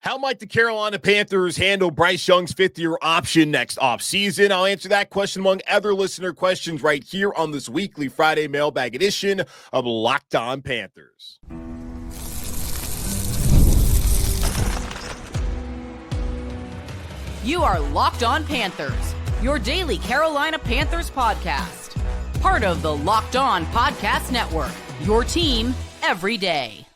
How might the Carolina Panthers handle Bryce Young's fifth-year option next offseason? I'll answer that question among other listener questions right here on this weekly Friday mailbag edition of Locked On Panthers. You are Locked On Panthers, your daily Carolina Panthers podcast. Part of the Locked On Podcast Network, your team every day.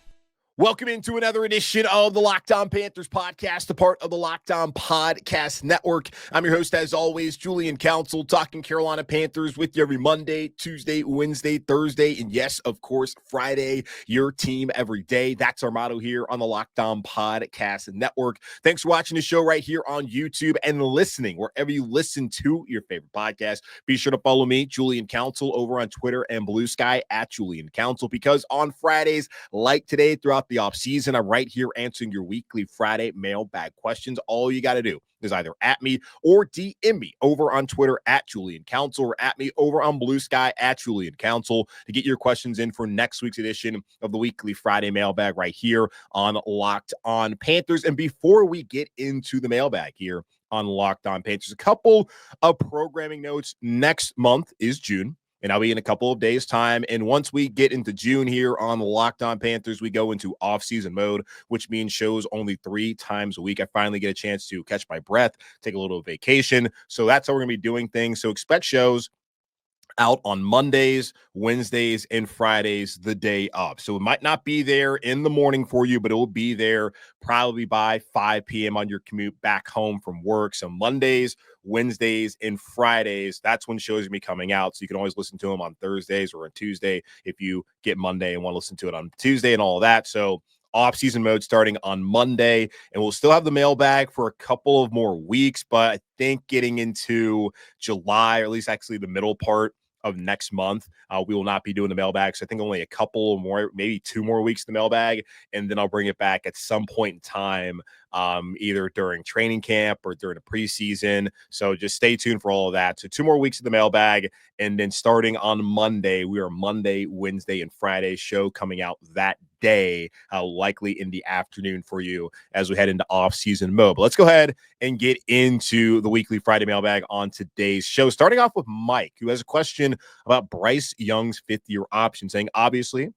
Welcome into another edition of the Locked On Panthers podcast, a part of the Locked On Podcast Network. I'm your host, as always, Julian Council, talking Carolina Panthers with you every Monday, Tuesday, Wednesday, Thursday, and yes, of course, Friday, your team every day. That's our motto here on the Locked On Podcast Network. Thanks for watching the show right here on YouTube and listening wherever you listen to your favorite podcast. Be sure to follow me, Julian Council, over on Twitter and Blue Sky at Julian Council, because on Fridays, like today, throughout the offseason, I'm right here answering your weekly Friday mailbag questions. All you got to do is either at me or DM me over on Twitter at Julian Council or at me over on Blue Sky at Julian Council to get your questions in for next week's edition of the weekly Friday mailbag right here on Locked On Panthers. And before we get into the mailbag here on Locked On Panthers, a couple of programming notes. Next month is June, and I'll be in a couple of days' time. And once we get into June here on the Locked On Panthers, we go into off-season mode, which means shows only 3 times a week. I finally get a chance to catch my breath, take a little vacation. So that's how we're going to be doing things. So expect shows out on Mondays, Wednesdays, and Fridays the day of. So it might not be there in the morning for you, but it will be there probably by 5 p.m. on your commute back home from work. So Mondays, Wednesdays, and Fridays, that's when shows will be coming out. So you can always listen to them on Thursdays or on Tuesday if you get Monday and want to listen to it on Tuesday and all of that. So off-season mode starting on Monday, and we'll still have the mailbag for a couple of more weeks, but I think getting into July, or at least actually the middle part of next month, we will not be doing the mailbag. So I think only a couple more, maybe 2 more weeks of the mailbag, and then I'll bring it back at some point in time, either during training camp or during the preseason. So just stay tuned for all of that. So 2 more weeks of the mailbag, and then starting on Monday, we are Monday, Wednesday, and Friday show coming out that day, likely in the afternoon for you as we head into off-season mode. But let's go ahead and get into the weekly Friday mailbag on today's show, starting off with Mike, who has a question about Bryce Young's 5th-year option, saying, obviously,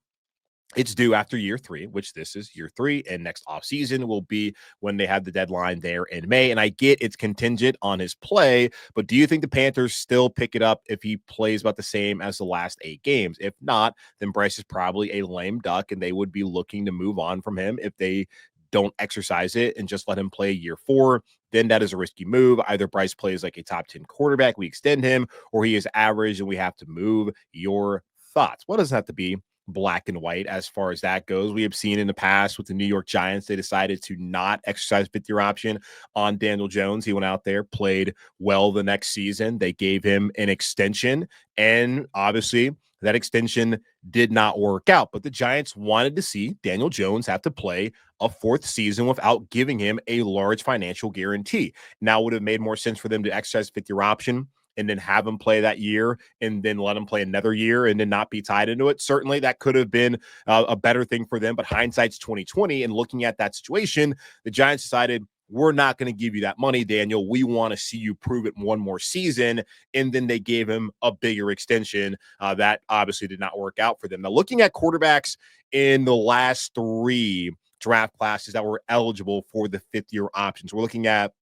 it's due after year 3, which this is year 3, and next offseason will be when they have the deadline there in May. And I get it's contingent on his play, but do you think the Panthers still pick it up if he plays about the same as the last 8 games? If not, then Bryce is probably a lame duck, and they would be looking to move on from him if they don't exercise it and just let him play year 4. Then that is a risky move. Either Bryce plays like a top 10 quarterback, we extend him, or he is average and we have to move. Your thoughts? What does it have to be black and white as far as that goes? We have seen in the past with the New York Giants, they decided to not exercise 5th-year option on Daniel Jones. He went out there, played well the next season. They gave him an extension, and obviously that extension did not work out. But the Giants wanted to see Daniel Jones have to play a 4th season without giving him a large financial guarantee. Now, it would have made more sense for them to exercise 5th-year option and then have him play that year and then let him play another year and then not be tied into it. Certainly that could have been a better thing for them, but hindsight's 2020. And looking at that situation, the Giants decided, we're not going to give you that money, Daniel. We want to see you prove it 1 more season. And then they gave him a bigger extension. That obviously did not work out for them. Now, looking at quarterbacks in the last 3 draft classes that were eligible for the 5th-year options, we're looking at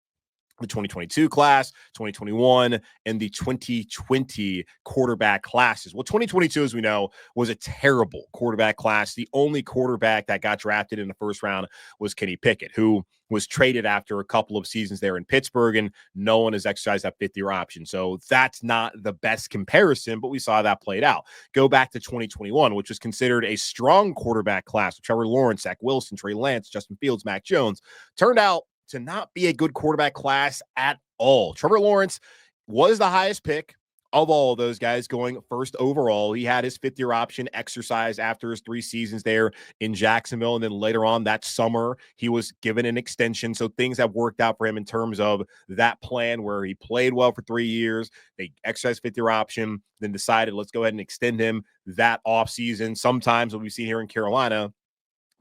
the 2022 class, 2021, and the 2020 quarterback classes. Well, 2022, as we know, was a terrible quarterback class. The only quarterback that got drafted in the 1st round was Kenny Pickett, who was traded after a couple of seasons there in Pittsburgh, and no one has exercised that 5th-year option. So that's not the best comparison, but we saw that played out. Go back to 2021, which was considered a strong quarterback class with Trevor Lawrence, Zach Wilson, Trey Lance, Justin Fields, Mac Jones. Turned out to not be a good quarterback class at all. Trevor Lawrence was the highest pick of all of those guys, going 1st overall. He had his 5th-year option exercised after his 3 seasons there in Jacksonville. And then later on that summer, he was given an extension. So things have worked out for him in terms of that plan where he played well for 3 years. They exercised 5th-year option, then decided, let's go ahead and extend him that offseason. Sometimes what we've seen here in Carolina,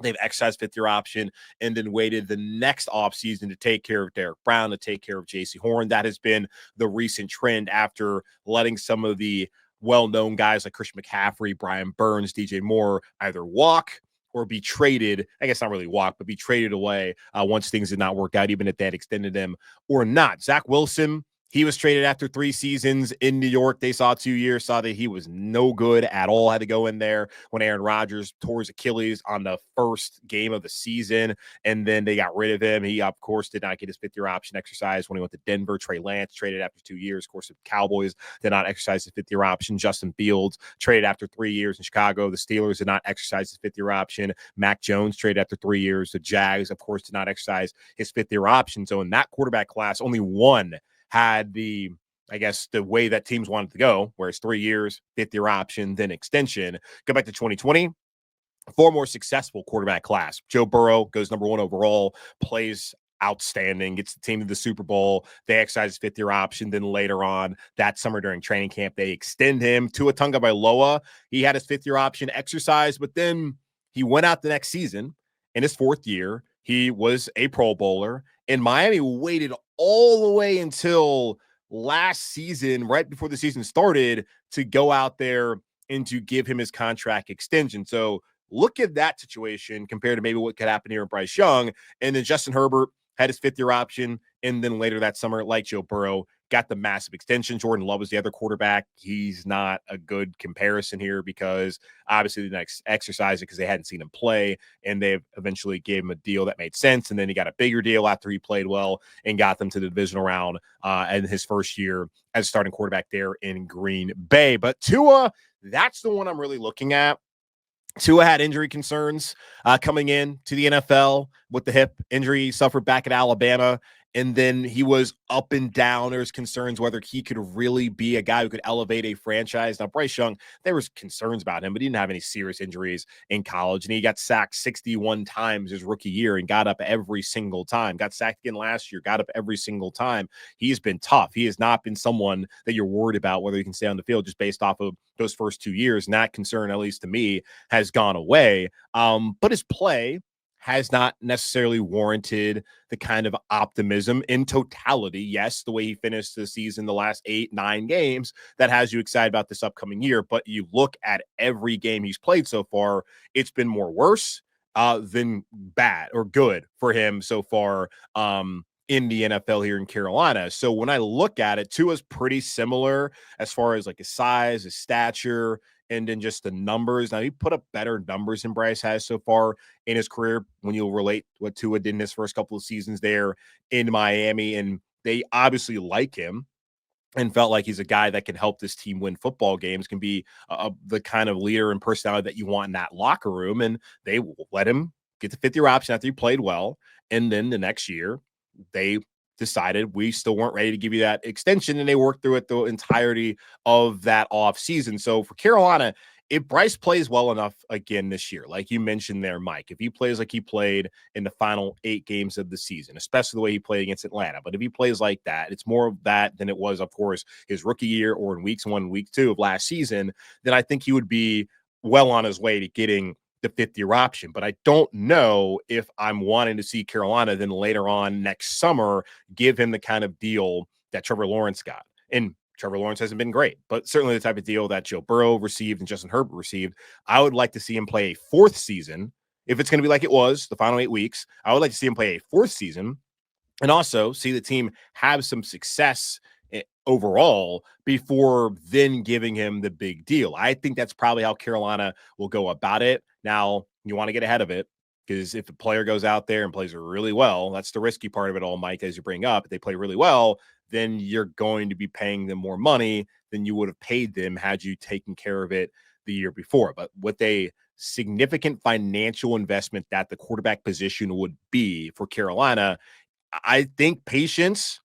They've exercised fifth-year option and then waited the next offseason to take care of Derek Brown, to take care of J.C. Horn. That has been the recent trend after letting some of the well-known guys like Christian McCaffrey, Brian Burns, DJ Moore either walk or be traded. I guess not really walk, but be traded away once things did not work out, even if they had extended them or not. Zach Wilson, he was traded after 3 seasons in New York. They saw 2 years, saw that he was no good at all, had to go in there when Aaron Rodgers tore his Achilles on the first game of the season, and then they got rid of him. He, of course, did not get his fifth-year option exercise when he went to Denver. Trey Lance traded after 2 years. Of course, the Cowboys did not exercise his fifth-year option. Justin Fields traded after 3 years in Chicago. The Steelers did not exercise his fifth-year option. Mac Jones traded after 3 years. The Jags, of course, did not exercise his fifth-year option. So in that quarterback class, only one had the way that teams wanted to go, whereas 3 years, fifth-year option, then extension. Go back to 2020, 4 more successful quarterback class. Joe Burrow goes number 1 overall, plays outstanding, gets the team to the Super Bowl. They exercise his fifth-year option. Then later on that summer during training camp, they extend him. Tua Tagovailoa, he had his fifth-year option exercised, but then he went out the next season. In his 4th year, he was a Pro Bowler, and Miami waited all the way until last season, right before the season started, to go out there and to give him his contract extension. So look at that situation compared to maybe what could happen here with Bryce Young. And then Justin Herbert had his fifth-year option, and then later that summer, like Joe Burrow, got the massive extension. Jordan Love was the other quarterback. He's not a good comparison here because obviously they didn't exercise it because they hadn't seen him play, and they eventually gave him a deal that made sense, and then he got a bigger deal after he played well and got them to the divisional round in his first year as starting quarterback there in Green Bay. But Tua, that's the one I'm really looking at. Tua had injury concerns coming in to the NFL with the hip injury he suffered back at Alabama. And then he was up and down. There's concerns whether he could really be a guy who could elevate a franchise. Now, Bryce Young, there was concerns about him, but he didn't have any serious injuries in college. And he got sacked 61 times his rookie year and got up every single time. Got sacked again last year, got up every single time. He's been tough. He has not been someone that you're worried about whether he can stay on the field just based off of those first 2 years. And that concern, at least to me, has gone away. But his play has not necessarily warranted the kind of optimism in totality. Yes, the way he finished the season, the last 8-9 games, that has you excited about this upcoming year. But you look at every game he's played so far, it's been more worse than bad or good for him so far in the NFL here in Carolina. So when I look at it, Tua's pretty similar as far as like his size, his stature, and then just the numbers. Now, he put up better numbers than Bryce has so far in his career when you relate what Tua did in his first couple of seasons there in Miami. And they obviously like him and felt like he's a guy that can help this team win football games, can be the kind of leader and personality that you want in that locker room. And they let him get the fifth-year option after he played well. And then the next year, they decided we still weren't ready to give you that extension, and they worked through it the entirety of that off season. So for Carolina, if Bryce plays well enough again this year, like you mentioned there, Mike, if he plays like he played in the final 8 games of the season, especially the way he played against Atlanta, but if he plays like that, it's more of that than it was, of course, his rookie year or in weeks 1 and week 2 of last season, then I think he would be well on his way to getting the fifth-year option. But I don't know if I'm wanting to see Carolina then later on next summer give him the kind of deal that Trevor Lawrence got. And Trevor Lawrence hasn't been great, but certainly the type of deal that Joe Burrow received and Justin Herbert received. I would like to see him play a 4th season. If it's going to be like it was the final 8 weeks, I would like to see him play a 4th season and also see the team have some success overall before then giving him the big deal. I think that's probably how Carolina will go about it. Now, you want to get ahead of it, because if a player goes out there and plays really well, that's the risky part of it all, Mike, as you bring up. If they play really well, then you're going to be paying them more money than you would have paid them had you taken care of it the year before. But with a significant financial investment that the quarterback position would be for Carolina, I think patience,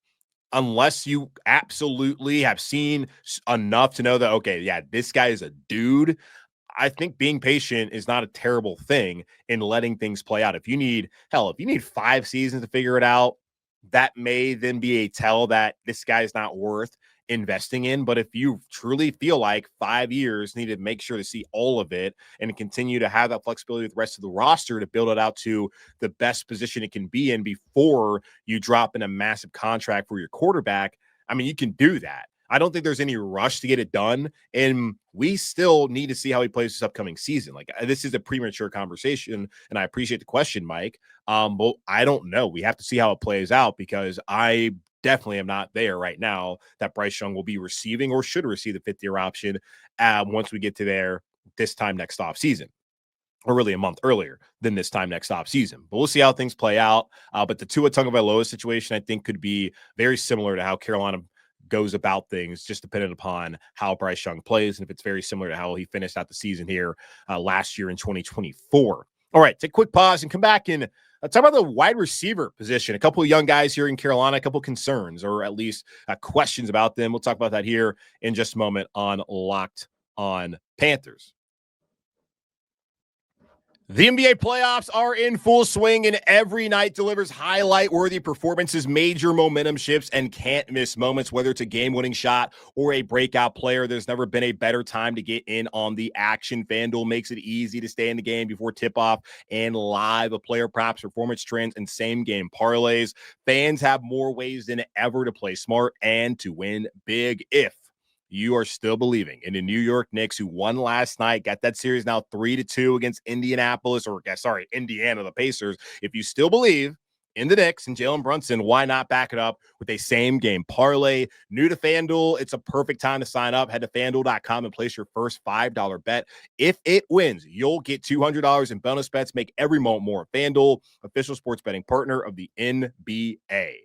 unless you absolutely have seen enough to know that, okay, yeah, this guy is a dude, I think being patient is not a terrible thing in letting things play out. If you need 5 seasons to figure it out, that may then be a tell that this guy's not worth investing in. But if you truly feel like 5 years, need to make sure to see all of it and continue to have that flexibility with the rest of the roster to build it out to the best position it can be in before you drop in a massive contract for your quarterback, I mean, you can do that. I don't think there's any rush to get it done, and we still need to see how he plays this upcoming season. Like, this is a premature conversation, and I appreciate the question, Mike. But I don't know. We have to see how it plays out, because I definitely am not there right now that Bryce Young will be receiving or should receive the fifth-year option once we get to there this time next offseason, or really a month earlier than this time next offseason. But we'll see how things play out. But the Tua Tagovailoa situation, I think, could be very similar to how Carolina goes about things, just dependent upon how Bryce Young plays, and if it's very similar to how he finished out the season here last year in 2024. All right, take a quick pause and come back and talk about the wide receiver position. A couple of young guys here in Carolina, a couple of concerns, or at least questions about them. We'll talk about that here in just a moment on Locked On Panthers. The NBA playoffs are in full swing, and every night delivers highlight-worthy performances, major momentum shifts, and can't-miss moments, whether it's a game-winning shot or a breakout player. There's never been a better time to get in on the action. FanDuel makes it easy to stay in the game before tip-off and live player props, performance trends, and same-game parlays. Fans have more ways than ever to play smart and to win big if you are still believing in the New York Knicks, who won last night, got that series now 3-2 against Indiana, the Pacers. If you still believe in the Knicks and Jalen Brunson, why not back it up with a same-game parlay? New to FanDuel, it's a perfect time to sign up. Head to FanDuel.com and place your first $5 bet. If it wins, you'll get $200 in bonus bets. Make every moment more. FanDuel, official sports betting partner of the NBA.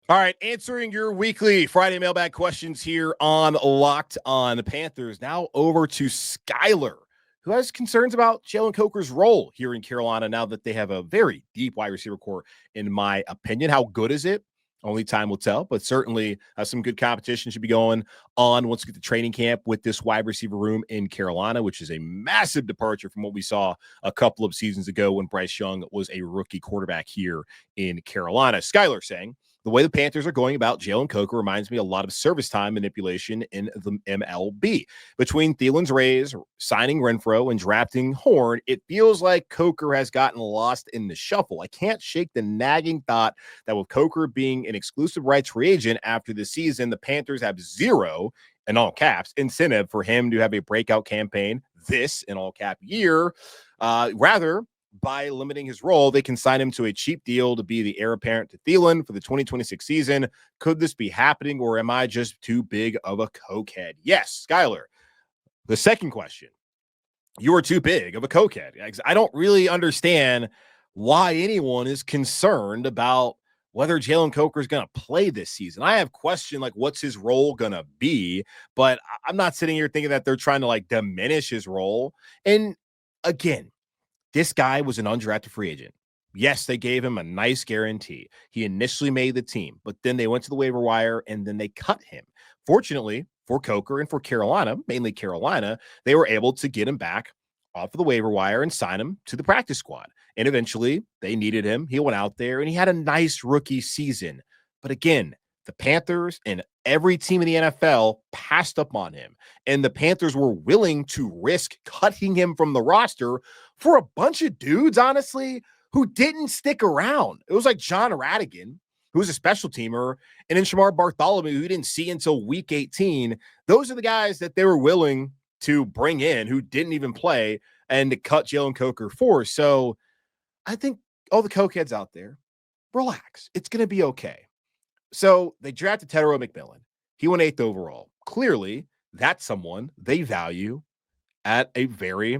All right, answering your weekly Friday mailbag questions here on Locked On Panthers. Now over to Skyler, who has concerns about Jalen Coker's role here in Carolina now that they have a very deep wide receiver core, in my opinion. How good is it? Only time will tell, but certainly some good competition should be going on once we get to training camp with this wide receiver room in Carolina, which is a massive departure from what we saw a couple of seasons ago when Bryce Young was a rookie quarterback here in Carolina. Skyler saying, the way the Panthers are going about Jalen Coker reminds me a lot of service time manipulation in the MLB. Between Thielen's Rays, signing Renfro, and drafting Horn, it feels like Coker has gotten lost in the shuffle. I can't shake the nagging thought that with Coker being an exclusive rights free agent after the season, the Panthers have zero, in all caps, incentive for him to have a breakout campaign this, in all cap, year. Rather, by limiting his role, they can sign him to a cheap deal to be the heir apparent to Thielen for the 2026 season. Could this be happening, or am I just too big of a cokehead? Yes, Skyler. The second question, you are too big of a cokehead. I don't really understand why anyone is concerned about whether Jalen Coker is going to play this season. I have questioned, like, what's his role going to be, but I'm not sitting here thinking that they're trying to, like, diminish his role. And again, this guy was an undrafted free agent. Yes, they gave him a nice guarantee. He initially made the team, but then they went to the waiver wire and then they cut him. Fortunately for Coker and for Carolina, mainly Carolina, they were able to get him back off of the waiver wire and sign him to the practice squad. And eventually they needed him. He went out there and he had a nice rookie season. But again, the Panthers and every team in the NFL passed up on him. And the Panthers were willing to risk cutting him from the roster for a bunch of dudes, honestly, who didn't stick around. It was like John Radigan, who was a special teamer, and then Shamar Bartholomew, who we didn't see until week 18. Those are the guys that they were willing to bring in who didn't even play and to cut Jalen Coker for. So I think all the cokeheads out there, relax. It's going to be okay. So they drafted Tedero McMillan. He went 8th overall. Clearly, that's someone they value at a very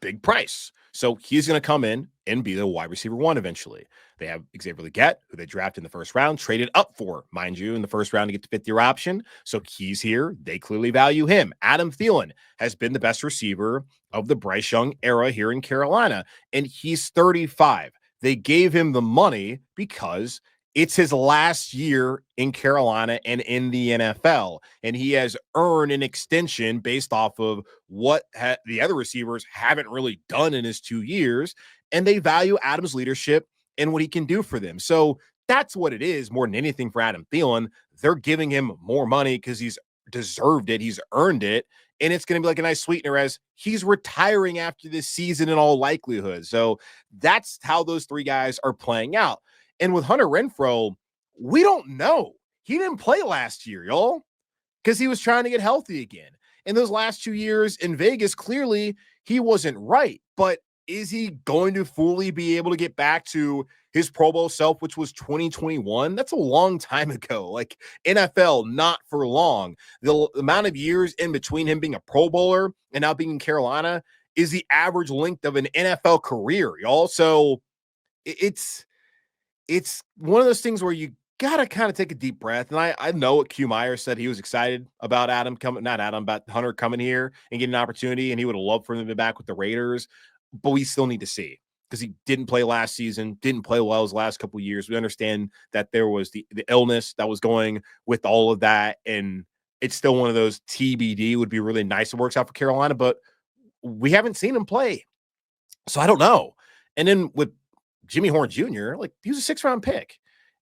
big price. So he's going to come in and be the wide receiver 1 eventually. They have Xavier Legette, who they drafted in the first round, traded up for, mind you, in the first round to get the 5th-year option. So he's here. They clearly value him. Adam Thielen has been the best receiver of the Bryce Young era here in Carolina, and he's 35. They gave him the money because it's his last year in Carolina and in the NFL, and he has earned an extension based off of what the other receivers haven't really done in his 2 years, and they value Adam's leadership and what he can do for them. So That's what it is more than anything for Adam Thielen. They're giving him more money because he's deserved it. He's earned it. And it's going to be like a nice sweetener as he's retiring after this season in all likelihood. So that's how those three guys are playing out. And with Hunter Renfrow, we don't know. He didn't play last year, y'all, because he was trying to get healthy again. In those last 2 years in Vegas, clearly he wasn't right. But is he going to fully be able to get back to his Pro Bowl self, which was 2021? That's a long time ago. Like NFL, not for long. The amount of years in between him being a Pro Bowler and now being in Carolina is the average length of an NFL career, y'all. So it's one of those things where you got to kind of take a deep breath. And I know what Q Meyer said. He was excited about about Hunter coming here and getting an opportunity. And he would have loved for him to be back with the Raiders, but we still need to see because he didn't play last season, didn't play well his last couple of years. We understand that there was the illness that was going with all of that. And it's still one of those TBD. Would be really nice. It works out for Carolina, but we haven't seen him play. So I don't know. And then with Jimmy Horn Jr., like he was a 6th-round pick.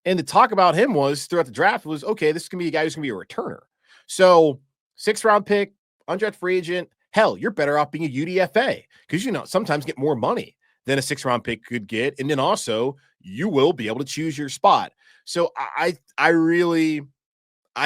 And the talk about him was throughout the draft was, okay, this is going to be a guy who's going to be a returner. So 6th-round pick, undrafted free agent, hell, you're better off being a UDFA because, sometimes get more money than a 6th-round pick could get. And then also you will be able to choose your spot. So I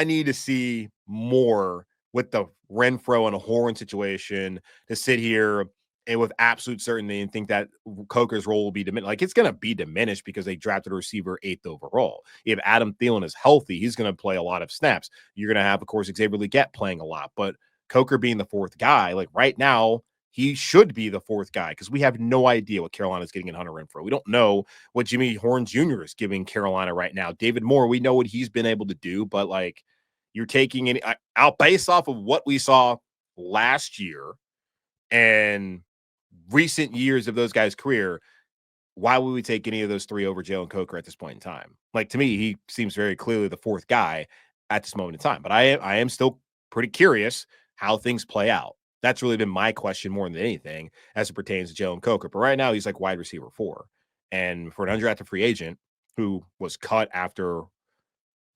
need to see more with the Renfrow and a Horn situation to sit here and with absolute certainty and think that Coker's role will be diminished. Like it's going to be diminished because they drafted a receiver 8th overall. If Adam Thielen is healthy, he's going to play a lot of snaps. You're going to have, of course, Xavier Legette playing a lot, but Coker being the 4th guy, like right now, he should be the 4th guy because we have no idea what Carolina is getting in Hunter Renfrow. We don't know what Jimmy Horn Jr. is giving Carolina right now. David Moore, we know what he's been able to do, but like you're taking any out based off of what we saw last year and recent years of those guys' career, why would we take any of those 3 over Jalen Coker at this point in time? Like to me, he seems very clearly the 4th guy at this moment in time. But I am still pretty curious how things play out. That's really been my question more than anything as it pertains to Jalen Coker. But right now, he's like wide receiver 4. And for an undrafted free agent who was cut after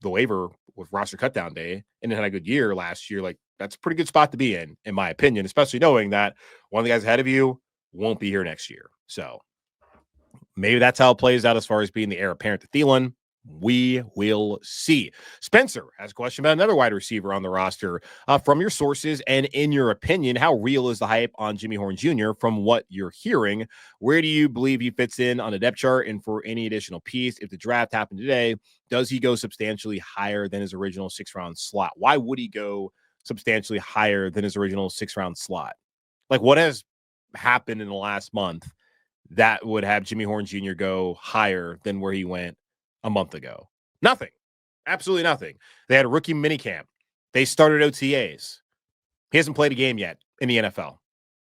the waiver with roster cutdown day and then had a good year last year, like that's a pretty good spot to be in my opinion, especially knowing that one of the guys ahead of you won't be here next year. So maybe that's how it plays out as far as being the heir apparent to Thielen. We will see. Spencer has a question about another wide receiver on the roster. From your sources and in your opinion, how real is the hype on Jimmy Horn Jr. from what you're hearing? Where do you believe he fits in on the depth chart? And for any additional piece, if the draft happened today, does he go substantially higher than his original 6th-round slot? Why would he go substantially higher than his original 6th-round slot? Like what has happened in the last month that would have Jimmy Horn Jr. go higher than where he went a month ago? Nothing. Absolutely nothing. They had a rookie minicamp. They started OTAs. He hasn't played a game yet in the NFL.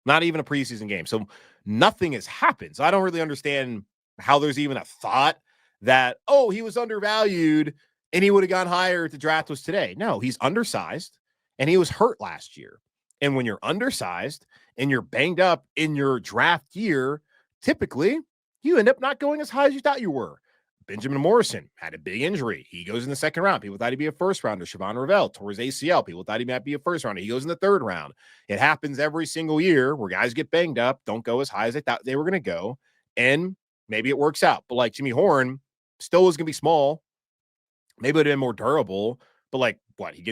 Not even a preseason game. So nothing has happened. So I don't really understand how there's even a thought that, oh, he was undervalued and he would have gone higher if the draft was today. No, he's undersized and he was hurt last year. And when you're undersized and you're banged up in your draft year, typically you end up not going as high as you thought you were. Benjamin Morrison had a big injury. He goes in the 2nd round. People thought he'd be a 1st rounder. Siobhan Ravel tore his ACL. People thought he might be a 1st rounder. He goes in the 3rd round. It happens every single year where guys get banged up, don't go as high as they thought they were going to go, and maybe it works out. But like Jimmy Horn still is going to be small. Maybe it would have been more durable, but like what? He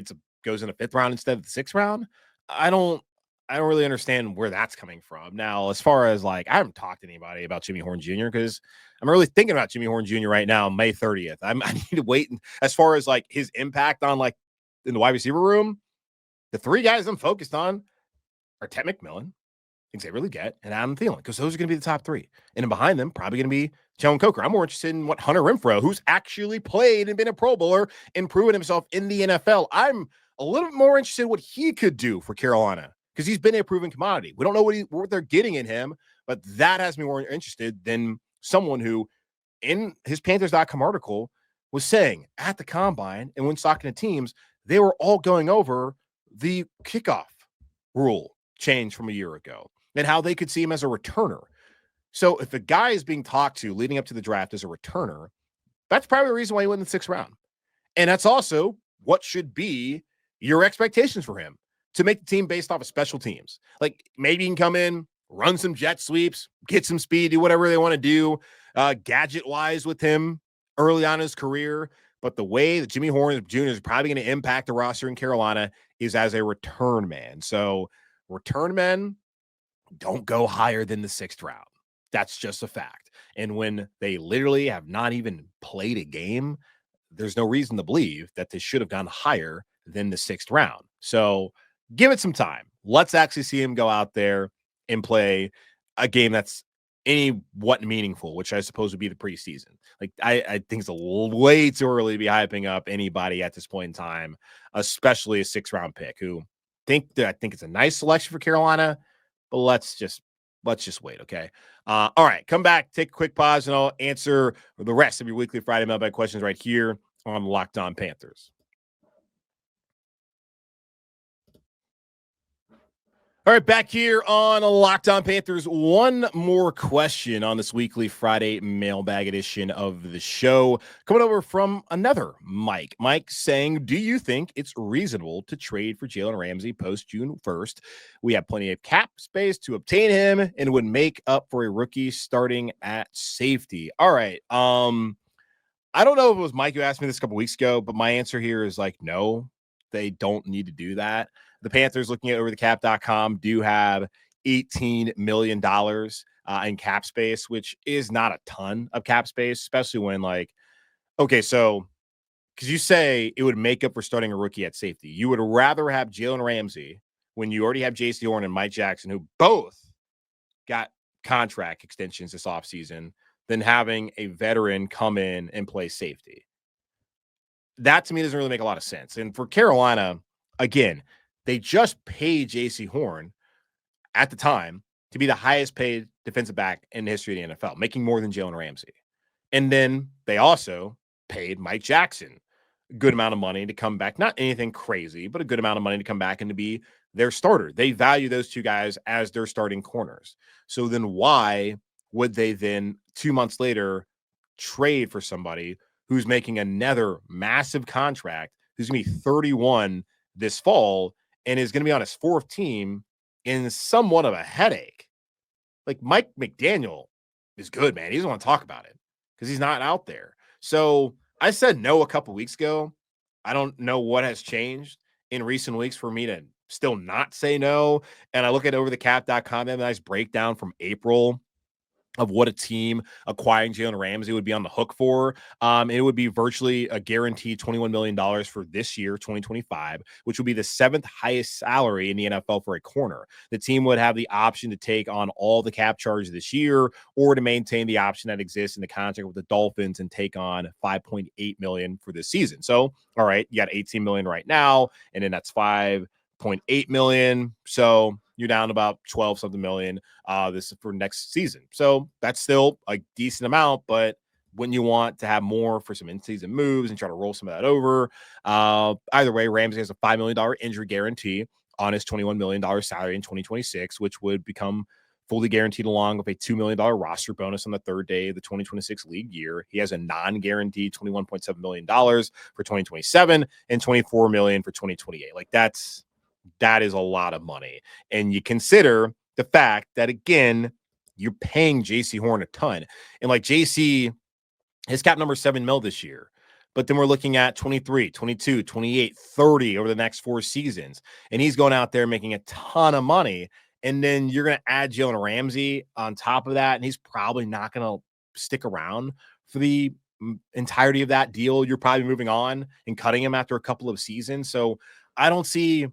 goes in the 5th round instead of the 6th round? I don't really understand where that's coming from. Now, as far as like, I haven't talked to anybody about Jimmy Horn Jr. because I'm really thinking about Jimmy Horn Jr. right now, May 30th. I need to wait. As far as like his impact on like in the wide receiver room, the 3 guys I'm focused on are Ted McMillan, Xavier Legette, and Adam Thielen, because those are going to be the top 3. And then behind them, probably going to be Jalen Coker. I'm more interested in what Hunter Renfrow, who's actually played and been a Pro Bowler and proven himself in the NFL. I'm a little bit more interested in what he could do for Carolina, because he's been a proven commodity. We don't know what they're getting in him, but that has me more interested than someone who, in his Panthers.com article, was saying at the combine and when talking to teams, they were all going over the kickoff rule change from a year ago and how they could see him as a returner. So if a guy is being talked to leading up to the draft as a returner, That's probably the reason why he went in the 6th round. And that's also what should be your expectations for him to make the team based off of special teams. Like maybe he can come in, run some jet sweeps, get some speed, do whatever they want to do, gadget-wise with him early on in his career. But the way that Jimmy Horn Jr. is probably going to impact the roster in Carolina is as a return man. So return men don't go higher than the 6th round. That's just a fact. And when they literally have not even played a game, there's no reason to believe that they should have gone higher than the 6th round. So give it some time. Let's actually see him go out there and play a game that's what meaningful, which I suppose would be the preseason. Like I think it's way too early to be hyping up anybody at this point in time, especially a 6th round pick who I think it's a nice selection for Carolina, but let's just wait. Okay. All right. Come back, take a quick pause, and I'll answer the rest of your weekly Friday mailbag questions right here on Locked On Panthers. All right, back here on Locked On Panthers. One more question on this weekly Friday mailbag edition of the show. Coming over from another Mike. Mike saying, do you think it's reasonable to trade for Jalen Ramsey post June 1st? We have plenty of cap space to obtain him and would make up for a rookie starting at safety. All right. I don't know if it was Mike who asked me this a couple weeks ago, but my answer here is like, no, they don't need to do that. The Panthers, looking at overthecap.com, do have $18 million in cap space, which is not a ton of cap space, especially when so because you say it would make up for starting a rookie at safety. You would rather have Jalen Ramsey when you already have J.C. Horn and Mike Jackson, who both got contract extensions this offseason, than having a veteran come in and play safety. That to me doesn't really make a lot of sense. And for Carolina, again, they just paid J.C. Horn at the time to be the highest paid defensive back in the history of the NFL, making more than Jalen Ramsey. And then they also paid Mike Jackson a good amount of money to come back. Not anything crazy, but a good amount of money to come back and to be their starter. They value those two guys as their starting corners. So then why would they then 2 months later trade for somebody who's making another massive contract, who's going to be 31 this fall, and is going to be on his 4th team in somewhat of a headache? Like Mike McDaniel is good, man. He doesn't want to talk about it because he's not out there. So I said no a couple weeks ago. I don't know what has changed in recent weeks for me to still not say no. And I look at overthecap.com, a nice breakdown from April of what a team acquiring Jalen Ramsey would be on the hook for. It would be virtually a guaranteed $21 million for this year, 2025, which would be the 7th highest salary in the NFL for a corner. The team would have the option to take on all the cap charges this year, or to maintain the option that exists in the contract with the Dolphins and take on $5.8 million for this season. So, all right, you got $18 million right now, and then that's $5.8 million. So you're down about 12 something million this for next season. So that's still a decent amount, but when you want to have more for some in-season moves and try to roll some of that over, either way, Ramsey has a $5 million injury guarantee on his $21 million salary in 2026, which would become fully guaranteed along with a $2 million roster bonus on the 3rd day of the 2026 league year. He has a non-guaranteed $21.7 million for 2027 and $24 million for 2028. Like that is a lot of money. And you consider the fact that, again, you're paying J.C. Horn a ton. And like J.C., his cap number is $7 million this year. But then we're looking at 23, 22, 28, 30 over the next 4 seasons. And he's going out there making a ton of money. And then you're going to add Jalen Ramsey on top of that. And he's probably not going to stick around for the entirety of that deal. You're probably moving on and cutting him after a couple of seasons. So I don't see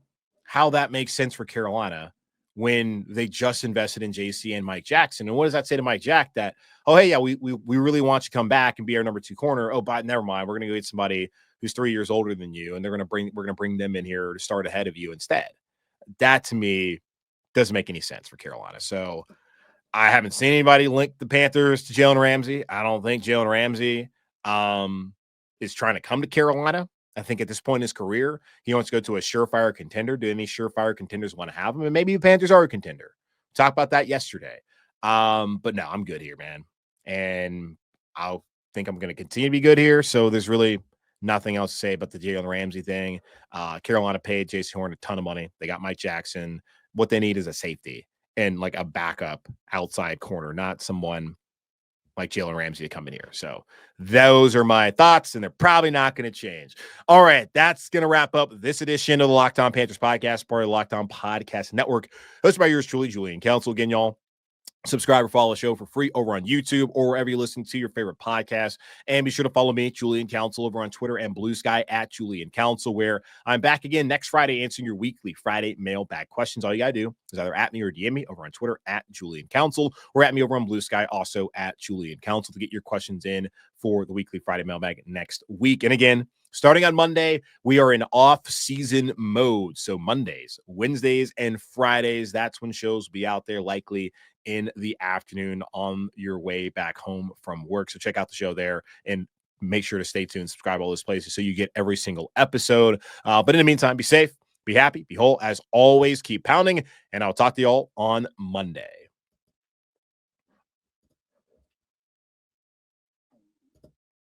how that makes sense for Carolina when they just invested in JC and Mike Jackson. And what does that say to Mike Jack? That, oh, hey, yeah, we really want you to come back and be our number 2 corner. Oh, but never mind. We're going to go get somebody who's 3 years older than you, and we're going to bring them in here to start ahead of you instead. That to me doesn't make any sense for Carolina. So I haven't seen anybody link the Panthers to Jalen Ramsey. I don't think Jalen Ramsey is trying to come to Carolina. I think at this point in his career, he wants to go to a surefire contender. Do any surefire contenders want to have him? And maybe the Panthers are a contender. Talked about that yesterday. But no, I'm good here, man. And I'll think I'm going to continue to be good here. So there's really nothing else to say about the Jalen Ramsey thing. Carolina paid Jason Horn a ton of money. They got Mike Jackson. What they need is a safety and like a backup outside corner, not someone like Jalen Ramsey to come in here. So those are my thoughts, and they're probably not going to change. All right, that's going to wrap up this edition of the Locked On Panthers podcast, part of the Locked On Podcast Network, hosted by yours truly, Julian Council. Again, y'all, subscribe or follow the show for free over on YouTube or wherever you listen to your favorite podcast. And be sure to follow me, Julian Council, over on Twitter and Blue Sky at Julian Council, where I'm back again next Friday answering your weekly Friday mailbag questions. All you got to do is either at me or DM me over on Twitter at Julian Council or at me over on Blue Sky, also at Julian Council, to get your questions in for the weekly Friday mailbag next week. And again, starting on Monday, we are in off-season mode. So Mondays, Wednesdays, and Fridays, that's when shows will be out there, likely in the afternoon on your way back home from work. So check out the show there and make sure to stay tuned, subscribe all those places so you get every single episode. But in the meantime, be safe, be happy, be whole. As always, keep pounding, and I'll talk to you all on Monday.